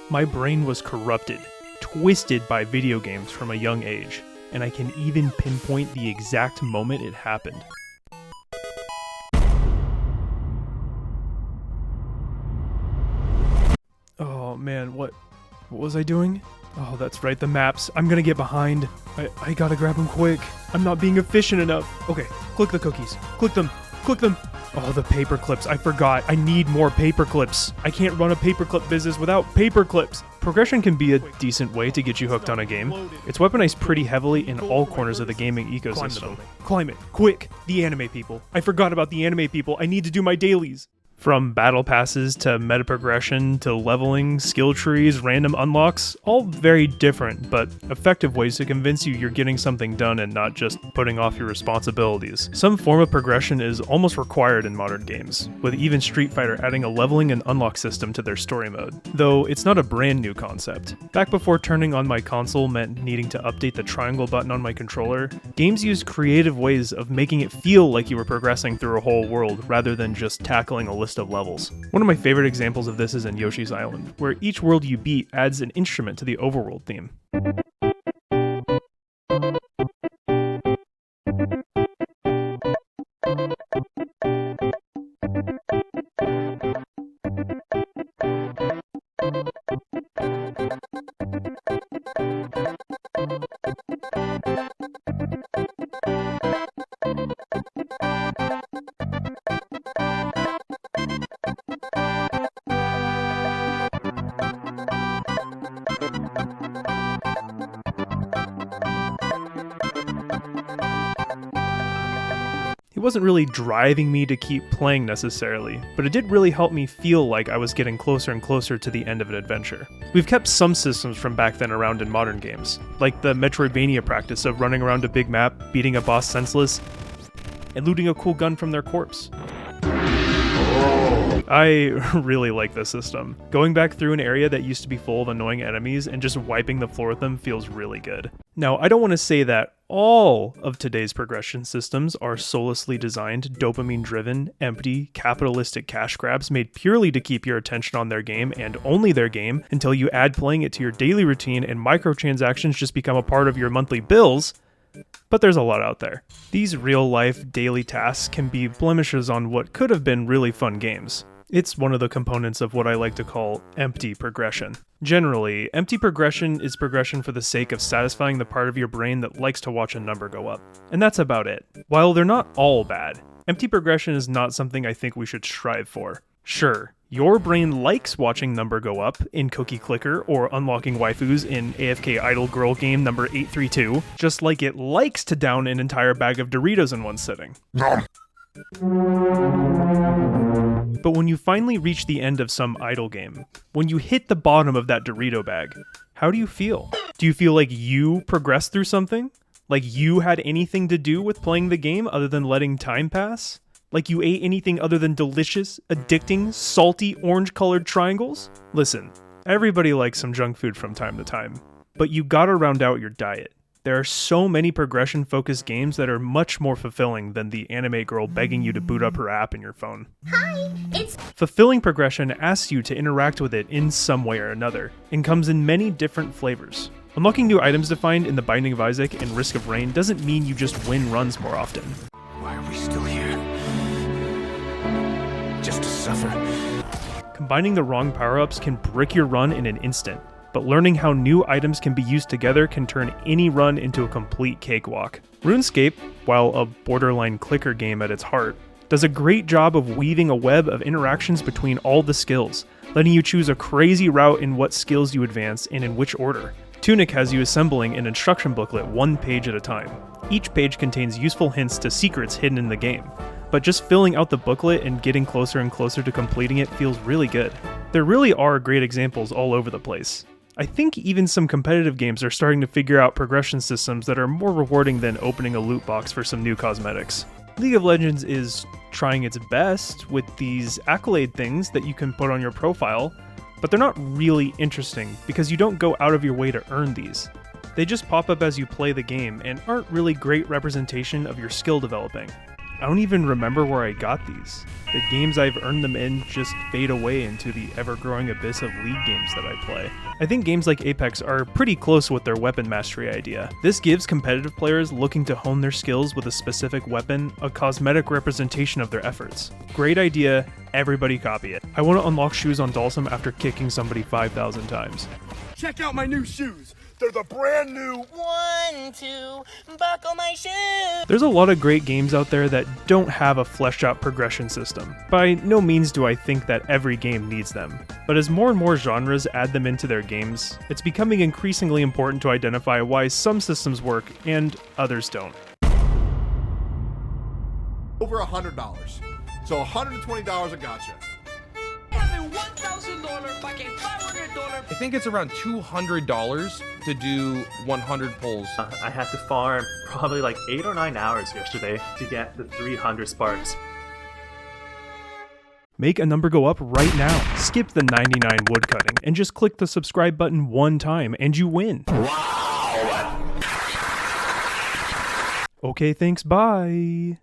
My brain was corrupted, twisted by video games from a young age, and I can even pinpoint the exact moment it happened. Oh man, what was I doing? Oh, that's right, the maps. I'm gonna get behind. I gotta grab them quick. I'm not being efficient enough. Okay, click the cookies. Click them. Click them. Oh, the paper clips. I forgot. I need more paper clips. I can't run a paperclip business without paper clips. Progression can be a decent way to get you hooked on a game. It's weaponized pretty heavily in all corners of the gaming ecosystem. Climb it. Quick. The anime people. I forgot about the anime people. I need to do my dailies. From battle passes to meta progression to leveling, skill trees, random unlocks, all very different but effective ways to convince you you're getting something done and not just putting off your responsibilities. Some form of progression is almost required in modern games, with even Street Fighter adding a leveling and unlock system to their story mode, though it's not a brand new concept. Back before turning on my console meant needing to update the triangle button on my controller, games used creative ways of making it feel like you were progressing through a whole world rather than just tackling a list of levels. One of my favorite examples of this is in Yoshi's Island, where each world you beat adds an instrument to the overworld theme. It wasn't really driving me to keep playing necessarily, but it did really help me feel like I was getting closer and closer to the end of an adventure. We've kept some systems from back then around in modern games, like the Metroidvania practice of running around a big map, beating a boss senseless, and looting a cool gun from their corpse. I really like this system. Going back through an area that used to be full of annoying enemies and just wiping the floor with them feels really good. Now, I don't want to say that all of today's progression systems are soullessly designed, dopamine-driven, empty, capitalistic cash grabs made purely to keep your attention on their game and only their game until you add playing it to your daily routine and microtransactions just become a part of your monthly bills. But there's a lot out there. These real-life daily tasks can be blemishes on what could have been really fun games. It's one of the components of what I like to call empty progression. Generally, empty progression is progression for the sake of satisfying the part of your brain that likes to watch a number go up. And that's about it. While they're not all bad, empty progression is not something I think we should strive for. Sure, your brain likes watching number go up in Cookie Clicker or unlocking waifus in AFK Idol Girl game number 832, just like it likes to down an entire bag of Doritos in one sitting. But when you finally reach the end of some idle game, when you hit the bottom of that Dorito bag, how do you feel? Do you feel like you progressed through something? Like you had anything to do with playing the game other than letting time pass? Like you ate anything other than delicious, addicting, salty, orange-colored triangles? Listen, everybody likes some junk food from time to time, but you gotta round out your diet. There are so many progression-focused games that are much more fulfilling than the anime girl begging you to boot up her app in your phone. Hi, it's... Fulfilling progression asks you to interact with it in some way or another, and comes in many different flavors. Unlocking new items to find in The Binding of Isaac and Risk of Rain doesn't mean you just win runs more often. Why are we still here? Just to suffer? Combining the wrong power-ups can brick your run in an instant, but learning how new items can be used together can turn any run into a complete cakewalk. RuneScape, while a borderline clicker game at its heart, does a great job of weaving a web of interactions between all the skills, letting you choose a crazy route in what skills you advance and in which order. Tunic has you assembling an instruction booklet one page at a time. Each page contains useful hints to secrets hidden in the game, but just filling out the booklet and getting closer and closer to completing it feels really good. There really are great examples all over the place. I think even some competitive games are starting to figure out progression systems that are more rewarding than opening a loot box for some new cosmetics. League of Legends is trying its best with these accolade things that you can put on your profile, but they're not really interesting because you don't go out of your way to earn these. They just pop up as you play the game and aren't really great representation of your skill developing. I don't even remember where I got these. The games I've earned them in just fade away into the ever-growing abyss of League games that I play. I think games like Apex are pretty close with their weapon mastery idea. This gives competitive players looking to hone their skills with a specific weapon a cosmetic representation of their efforts. Great idea, everybody copy it. I want to unlock shoes on Dalsum after kicking somebody 5,000 times. Check out my new shoes. They're the brand new. 1, 2, buckle my shoes. There's a lot of great games out there that don't have a fleshed out progression system. By no means do I think that every game needs them. But as more and more genres add them into their games, it's becoming increasingly important to identify why some systems work and others don't. Over $100. So $120 a gotcha. Have a $1,000 bucket, $500. I think it's around $200 to do 100 pulls. I had to farm probably like 8 or 9 hours yesterday to get the 300 sparks. Make a number go up right now. Skip the 99 woodcutting and just click the subscribe button one time and you win. Wow. Okay, thanks, bye.